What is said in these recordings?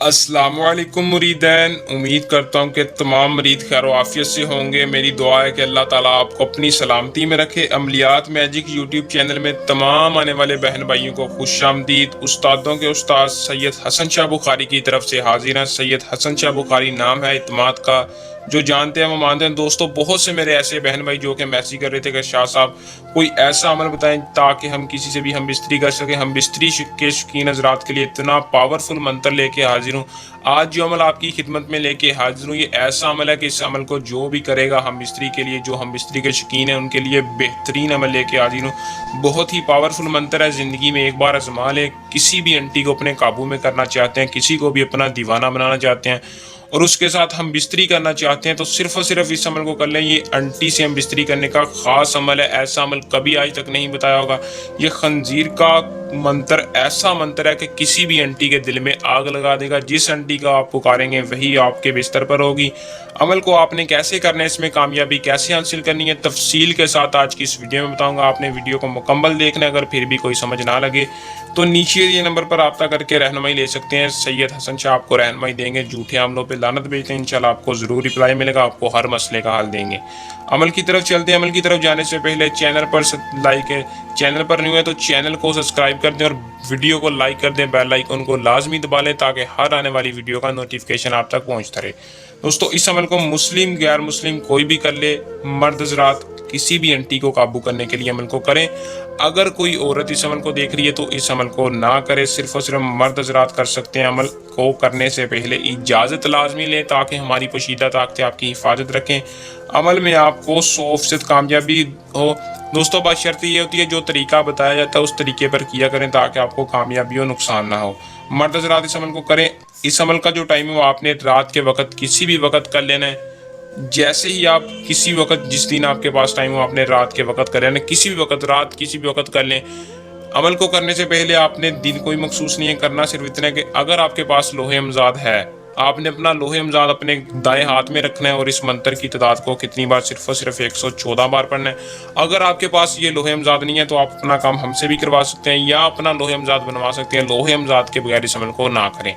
السلام علیکم مریدین، امید کرتا ہوں کہ تمام مرید خیر و عافیت سے ہوں گے۔ میری دعا ہے کہ اللہ تعالیٰ آپ کو اپنی سلامتی میں رکھے۔ عملیات میجک یوٹیوب چینل میں تمام آنے والے بہن بھائیوں کو خوش آمدید۔ استادوں کے استاد سید حسن شاہ بخاری کی طرف سے حاضر ہیں۔ سید حسن شاہ بخاری نام ہے اعتماد کا، جو جانتے ہیں وہ مانتے ہیں۔ دوستو، بہت سے میرے ایسے بہن بھائی جو کہ میسیج کر رہے تھے کہ شاہ صاحب کوئی ایسا عمل بتائیں تاکہ ہم کسی سے بھی ہم بستری کر سکیں۔ ہم بستری کے شوقین حضرات کے لیے اتنا پاورفل منتر لے کے حاضر ہوں۔ آج جو عمل آپ کی خدمت میں لے کے حاضر ہوں، یہ ایسا عمل ہے کہ اس عمل کو جو بھی کرے گا ہم بستری کے لیے، جو ہم بستری کے شوقین ہیں ان کے لیے بہترین عمل لے کے حاضر ہوں۔ بہت ہی پاورفل منتر ہے، زندگی میں ایک بار آزما لیں۔ کسی بھی انٹی کو اپنے قابو میں کرنا چاہتے ہیں، کسی کو بھی اپنا دیوانہ بنانا چاہتے ہیں اور اس کے ساتھ ہم بستری کرنا چاہتے ہیں، تو صرف اور صرف اس عمل کو کر لیں۔ یہ انٹی سے ہم بستری کرنے کا خاص عمل ہے، ایسا عمل کبھی آج تک نہیں بتایا ہوگا۔ یہ خنزیر کا منتر ایسا منتر ہے کہ کسی بھی انٹی کے دل میں آگ لگا دے گا۔ جس انٹی کا آپ پکاریں گے وہی آپ کے بستر پر ہوگی۔ عمل کو آپ نے کیسے کرنا ہے، اس میں کامیابی کیسے حاصل کرنی ہے، تفصیل کے ساتھ آج کی اس ویڈیو میں بتاؤں گا۔ آپ نے ویڈیو کو مکمل دیکھنا ہے۔ اگر پھر بھی کوئی سمجھ نہ لگے تو نیچے یہ نمبر پر رابطہ کر کے رہنمائی لے سکتے ہیں۔ سید حسن شاہ آپ کو رہنمائی دیں گے، جھوٹے عملوں پہ لعنت بھیجتے ہیں، انشاءاللہ آپ کو ضرور رپلائی ملے گا، آپ کو ہر مسئلے کا حل دیں گے۔ عمل کی طرف چلتے ہیں۔ عمل کی طرف جانے سے پہلے چینل پر لائک ہے، چینل پر نہیں ہوئے تو چینل کو سبسکرائب کر دیں اور ویڈیو کو لائک کر دیں، بیل آئیکن کو لازمی دبا لیں تاکہ ہر آنے والی ویڈیو کا نوٹیفیکیشن آپ تک پہنچتا رہے۔ دوستو، اس عمل کو مسلم غیر مسلم کوئی بھی کر لے، مرد حضرات کسی بھی انٹی کو قابو کرنے کے لیے عمل کو کریں۔ اگر کوئی عورت اس عمل کو دیکھ رہی ہے تو اس عمل کو نہ کرے، صرف اور صرف مرد حضرات کر سکتے ہیں۔ عمل کو کرنے سے پہلے اجازت لازمی لیں تاکہ ہماری پوشیدہ طاقتیں آپ کی حفاظت رکھیں۔ عمل میں آپ کو 100% کامیابی ہو۔ دوستو، بات شرط یہ ہوتی ہے جو طریقہ بتایا جاتا ہے اس طریقے پر کیا کریں تاکہ آپ کو کامیابی ہو، نقصان نہ ہو۔ مرد حضرات اس عمل کو کریں۔ اس عمل کا جو ٹائم ہے وہ آپ نے رات کے وقت کسی بھی وقت کر لینا ہے۔ جیسے ہی آپ کسی وقت، جس دن آپ کے پاس ٹائم ہو، آپ نے رات کے وقت کر لینا، کسی بھی وقت، رات کسی بھی وقت کر لیں۔ عمل کو کرنے سے پہلے آپ نے دن کوئی مخصوص نہیں ہے کرنا، صرف اتنا ہے کہ اگر آپ کے پاس لوہے امزاد ہے، آپ نے اپنا لوہے امزاد اپنے دائیں ہاتھ میں رکھنا ہے اور اس منتر کی تعداد کو کتنی بار، صرف اور صرف 114 بار پڑھنا ہے۔ اگر آپ کے پاس یہ لوہے امزاد نہیں ہے تو آپ اپنا کام ہم سے بھی کروا سکتے ہیں یا اپنا لوہے امزاد بنوا سکتے ہیں۔ لوہے امزاد کے بغیر اس عمل کو نہ کریں۔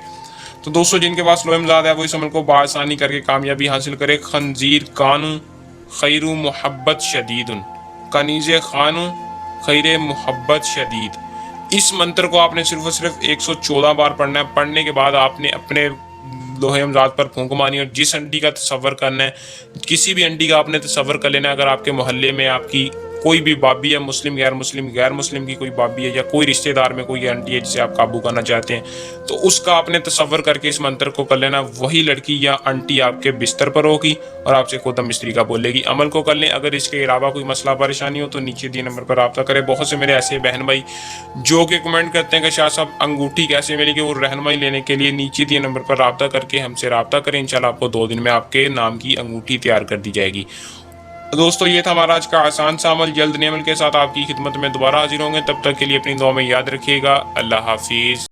تو دوستو، جن کے پاس لوہے امزاد ہے وہ اس عمل کو بآسانی کر کے کامیابی حاصل کرے۔ خنزیر کانو خیر محبت شدید، کنیز خانو خیر محبت شدید۔ اس منتر کو آپ نے صرف اور صرف 114 بار پڑھنا ہے۔ پڑھنے کے بعد آپ نے اپنے لوہے امزاد پر پھونک مارنی اور جس انٹی کا تصور کرنا ہے، کسی بھی انٹی کا آپ نے تصور کر لینا ہے۔ اگر آپ کے محلے میں آپ کی کوئی بھی بابی ہے، مسلم غیر مسلم کی کوئی بابی ہے یا کوئی رشتہ دار میں کوئی انٹی ہے جسے آپ قابو کرنا چاہتے ہیں، تو اس کا آپ نے تصور کر کے اس منتر کو کر لینا۔ وہی لڑکی یا انٹی آپ کے بستر پر ہوگی اور آپ سے خود ہم بستری کا بولے گی۔ عمل کو کر لیں۔ اگر اس کے علاوہ کوئی مسئلہ پریشانی ہو تو نیچے دیے نمبر پر رابطہ کریں۔ بہت سے میرے ایسے بہن بھائی جو کہ کمنٹ کرتے ہیں کہ شاہ صاحب انگوٹھی کیسے ملے گی، وہ رہنمائی لینے کے لیے نیچے دیے نمبر پر رابطہ کر کے ہم سے رابطہ کریں۔ انشاءاللہ آپ کو 2 دن میں آپ کے نام کی انگوٹھی تیار کر دی جائے گی۔ دوستو، یہ تھا ہمارا آج کا آسان سا عمل۔ جلد نئے عمل کے ساتھ آپ کی خدمت میں دوبارہ حاضر ہوں گے۔ تب تک کے لیے اپنی دعا میں یاد رکھیے گا۔ اللہ حافظ۔